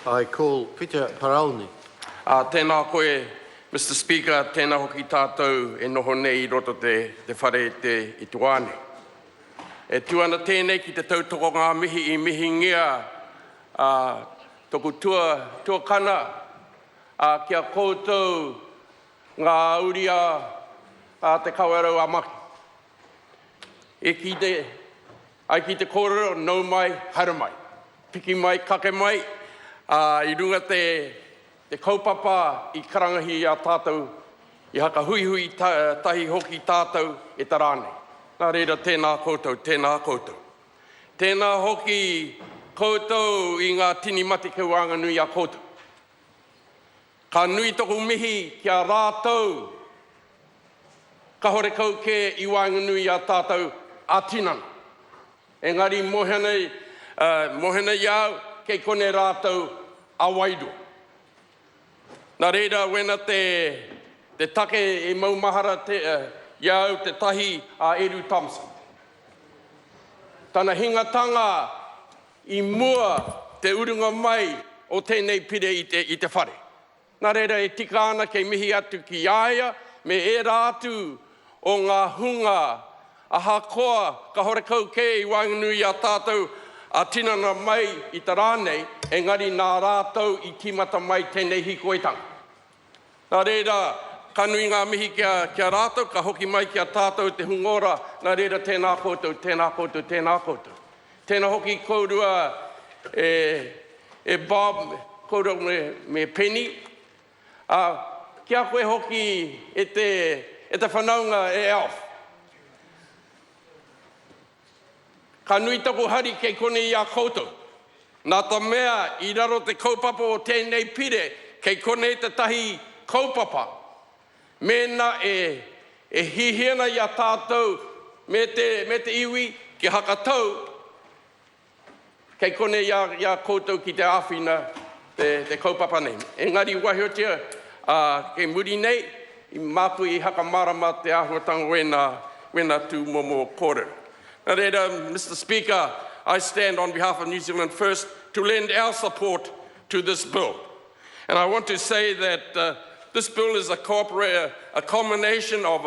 I call Peter Parauni. Tēnā koe, Mr. Speaker, tēnā hoki tātou e noho nei I roto te whare te I tuane. E tuana tēnei ki te tautoko ngā mihi I mihi ngia toku tua kana kia koutou ngā uria te Kawerau a Maki. E ki te kōrero, nau mai, haere mai. Piki mai, kake mai, I runga te kaupapa I karangahi a tātou, I haka hui tahi hoki tātou e tarane. Nā reira, tēnā koutou, tēnā koutou. Tēnā hoki koutou I ngā tini mati keuanga nui a koutou. Ka nui toku mihi kia rātou, ka hore kau ke I wāinga nui a tātou a tinana. Engari mohena iau kei kone rātou a waido. Nā reira, wena te take e maumahara iau te tahi a Eru Thompson. Tana hingatanga I mua te urunga mai o tēnei pire I te whare. Nā reira, e tika ana kei mihi atu ki aia, me e rātu o ngā hunga a hakoa ka hore kau ke I wānganui a tātou a tinana mai I tā rānei, engari nā rātou I timata mai tēnei hikoetanga. Nā reira, ka nui ngā mihi kia rātou, ka hoki mai kia tātou te hungora, nā reira tēnā koutou, tēnā koutou, tēnā koutou. Tēnā hoki kourua e Bob, kourua me Penny. Kia koe hoki e te whanaunga e Elf. Ka nui taku hari kei kone I a koutou. Nā tā mea I raro te kaupapa o tēnei pire, kei kone te tahi kaupapa. Mēnā e hihiana I a tātou me te iwi ki hakatau, kei kone I a koutou ki te āwhina te kaupapa nei. Engari wahiotia kei muri nei, I māku I hakamarama te āhuatanga wena tū momo kōrero. Mr. Speaker, I stand on behalf of New Zealand First to lend our support to this bill. And I want to say that this bill is a culmination of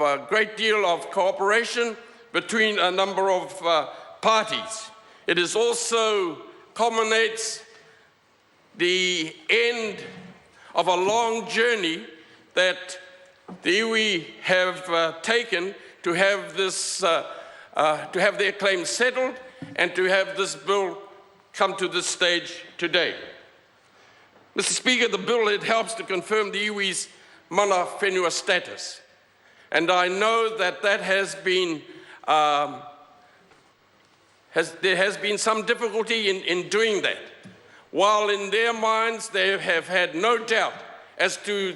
a great deal of cooperation between a number of parties. It is also culminates the end of a long journey that the iwi have taken to have their claims settled and to have this bill come to this stage today. Mr. Speaker, the bill, it helps to confirm the iwi's mana whenua status. And I know that has been, there has been some difficulty in doing that. While in their minds they have had no doubt as to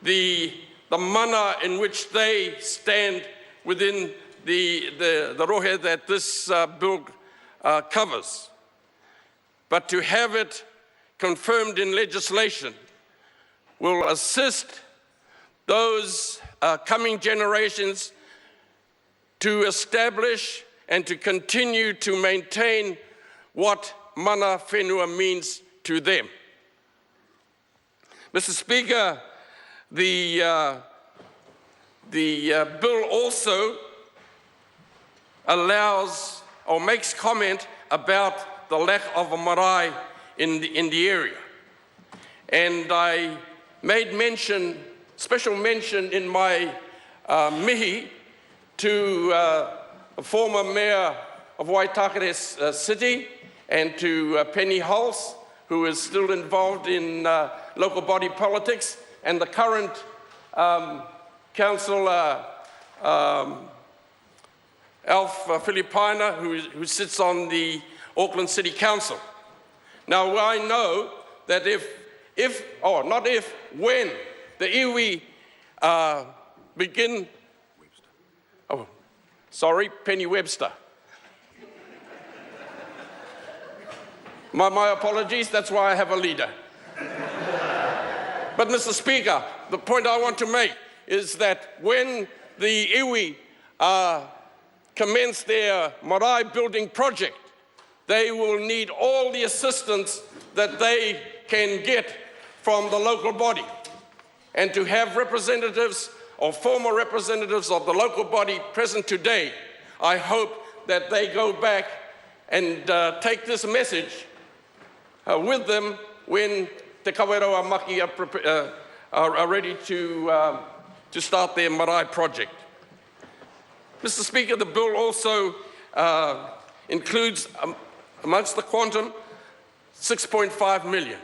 the mana in which they stand within the rohe that this bill covers. But to have it confirmed in legislation will assist those coming generations to establish and to continue to maintain what mana whenua means to them. Mr. Speaker, the bill also allows or makes comment about the lack of a marae in the area. And I made special mention in my mihi to a former mayor of Waitakere City and to Penny Hulse, who is still involved in local body politics, and the current Councillor Alf Filipina, who sits on the Auckland City Council. Now, I know that when the iwi begin, Penny Webster. My apologies, that's why I have a leader. But Mr. Speaker, the point I want to make is that when the iwi commence their marae building project, they will need all the assistance that they can get from the local body, and to have representatives or former representatives of the local body present today. I hope that they go back and take this message with them when the Kawerau Maki are ready to start their marae project. Mr. Speaker, the bill also includes, amongst the quantum, 6.5 million.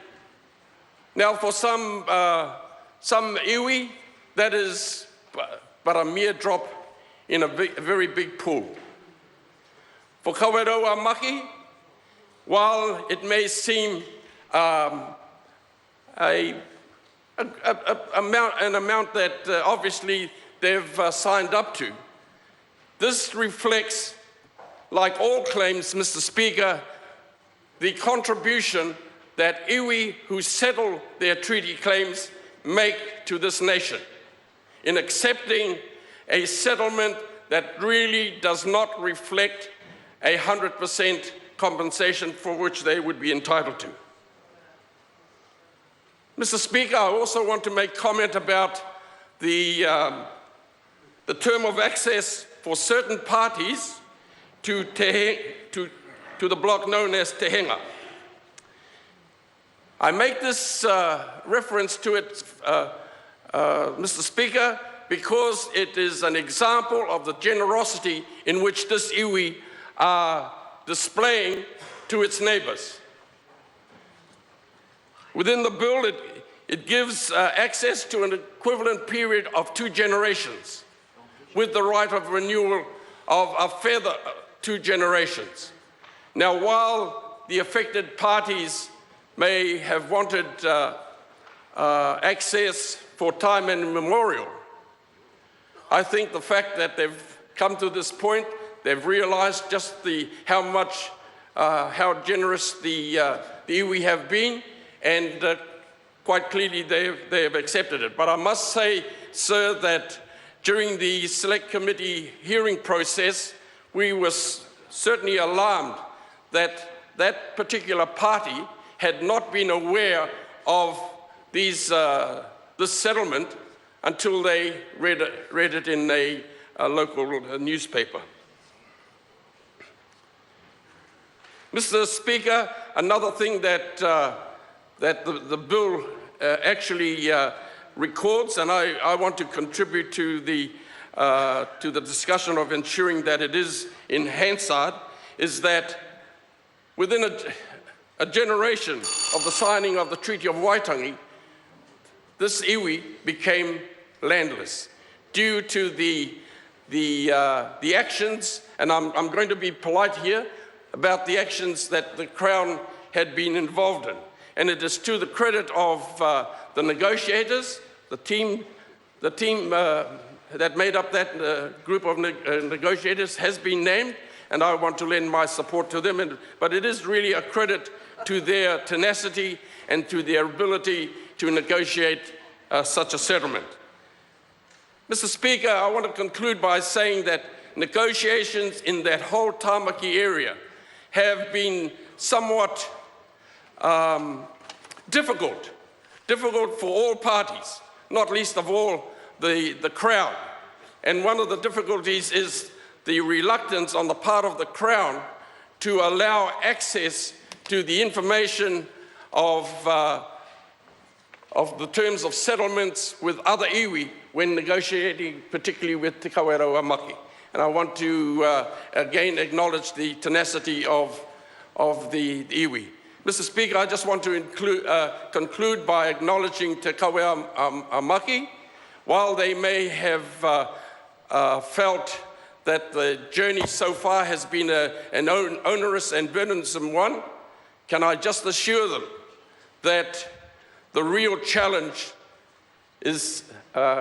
Now, for some iwi, that is but a mere drop in a very big pool. For Kawerau Maki, while it may seem an amount that obviously they've signed up to, this reflects, like all claims, Mr. Speaker, the contribution that iwi who settle their treaty claims make to this nation in accepting a settlement that really does not reflect 100% compensation for which they would be entitled to. Mr. Speaker, I also want to make comment about the term of access for certain parties to the block known as Te Henga. I make this reference to it, Mr. Speaker, because it is an example of the generosity in which this iwi are displaying to its neighbours. Within the bill, it gives access to an equivalent period of 2 generations, with the right of renewal of a further 2 generations. Now, while the affected parties may have wanted access for time immemorial, I think the fact that they've come to this point, they've realized just how generous the iwi have been, and quite clearly they have accepted it. But I must say, sir, that during the Select Committee hearing process, we were certainly alarmed that that particular party had not been aware of this settlement until they read it in a local newspaper. Mr. Speaker, another thing that the bill actually records, and I want to contribute to the discussion of ensuring that it is in Hansard, is that within a generation of the signing of the Treaty of Waitangi, this iwi became landless due to the actions, and I'm going to be polite here, about the actions that the Crown had been involved in. And it is to the credit of the negotiators, the team that made up that group of negotiators has been named, and I want to lend my support to them. But it is really a credit to their tenacity and to their ability to negotiate such a settlement. Mr. Speaker, I want to conclude by saying that negotiations in that whole Tāmaki area have been somewhat difficult for all parties, not least of all the Crown. And one of the difficulties is the reluctance on the part of the Crown to allow access to the information of the terms of settlements with other iwi when negotiating, particularly with Te Kawerau Maki. And I want to again acknowledge the tenacity of the iwi. Mr. Speaker, I just want to conclude by acknowledging Te Kawerau Maki. While they may have felt that the journey so far has been an onerous and burdensome one, can I just assure them that the real challenge is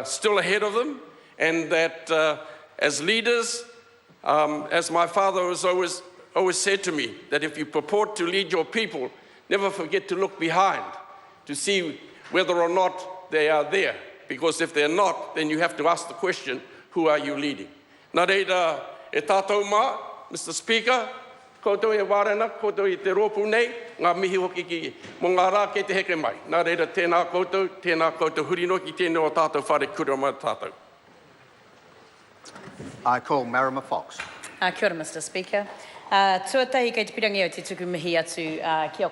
still ahead of them, and that as leaders, as my father has always said to me, that if you purport to lead your people, never forget to look behind to see whether or not they are there. Because if they're not, then you have to ask the question, who are you leading? Nā reira, e tātou mā, Mr. Speaker, koutou e wārena, koutou i te rōpu nei, ngā mihi hoki ki mō ngā rā ke te heke mai. Nā reira, tēnā koutou hurino ki tēnei o tātou whare kura mai tātou. I call Marama Fox. Kia ora, Mr Speaker. Tuatahi kei te pirangi o te tuku mihi atu ki a